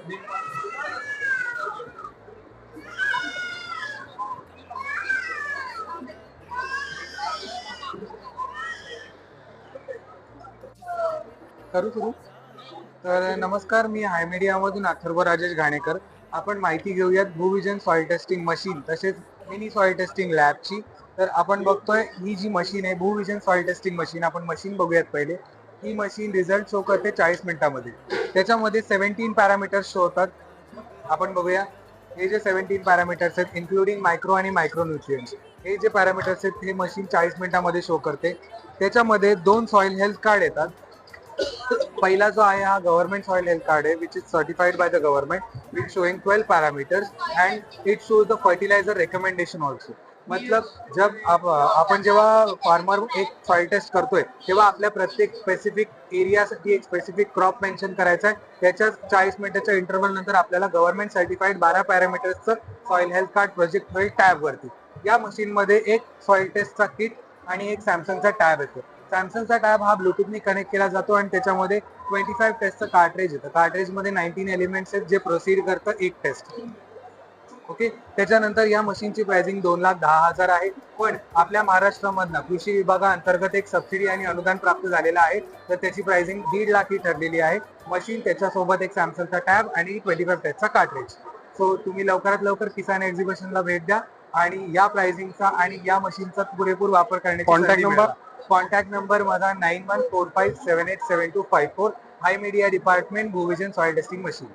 करू सुरू. तर नमस्कार, मी हाय मीडियामधून अथर्व राजेश घाणेकर. आपण माहिती घेऊयात भूविजन सॉइल टेस्टिंग मशीन तसेच मिनी सॉइल टेस्टिंग लॅबची. तर आपण बघतोय ही जी मशीन आहे भूविजन सॉइल टेस्टिंग मशीन, आपण मशीन बघूयात पहिले. ही मशीन रिझल्ट शो करते 40 मिनिटांमध्ये. त्याच्यामध्ये 17 पॅरामीटर्स शो होतात. आपण बघूया हे जे 17 पॅरामीटर्स आहेत इन्क्लुडिंग मायक्रो आणि मायक्रो न्यूट्रिएंट्स, हे जे पॅरामीटर्स आहेत हे मशीन 40 मिनिटांमध्ये शो करते. त्याच्यामध्ये 2 सॉइल हेल्थ कार्ड येतात. पहिला जो आहे हा गव्हर्नमेंट सॉइल हेल्थ कार्ड आहे which is certified by the government which showing 12 parameters and it shows the fertiliser recommendation also. मतलब जब आपण जेव्हा फार्मर एक सॉइल टेस्ट करतोय तेव्हा आपल्या प्रत्येक स्पेसिफिक एरियासाठी एक स्पेसिफिक क्रॉप मेन्शन करायचा आहे. त्याच्या 40 मिनिटाच्या इंटरव्हल नंतर आपल्याला गव्हर्नमेंट सर्टिफाईड 12 पॅरामीटर्सचं सॉइल हेल्थ कार्ड प्रोजेक्ट होईल टॅब वरती. या मशीन मध्ये एक सॉइल टेस्टचा किट आणि एक सॅमसंगचा टॅब येतो. सॅमसंगचा टॅब हा ब्लूटूथने कनेक्ट केला जातो आणि त्याच्यामध्ये 25 टेस्टचं कार्ट्रेज येतं. कार्ट्रेजमध्ये 19 एलिमेंट्स आहेत जे प्रोसीड करतं एक टेस्ट. ओके, त्याच्यानंतर या मशीनची प्राइसिंग 2,10,000 आहे. पण आपल्या महाराष्ट्रामधनं कृषी विभागाअंतर्गत एक सबसिडी आणि अनुदान प्राप्त झालेलं आहे, तर त्याची प्राइसिंग 1,50,000 ही ठरलेली आहे. मशीन त्याच्यासोबत एक सॅमसंगचा टॅब आणि 25 टेस्टचा कार्ट्रेज. सो तुम्ही लवकरात लवकर किसान एक्झिबिशनला भेट द्या आणि या प्राइसिंगचा आणि या मशीनचा पुरेपूर वापर करण्याची कॉन्टॅक्ट संधी नंबर. मिळवा. कॉन्टॅक्ट नंबर माझा 9145787254. Hi media department Bhuvision soil testing machine.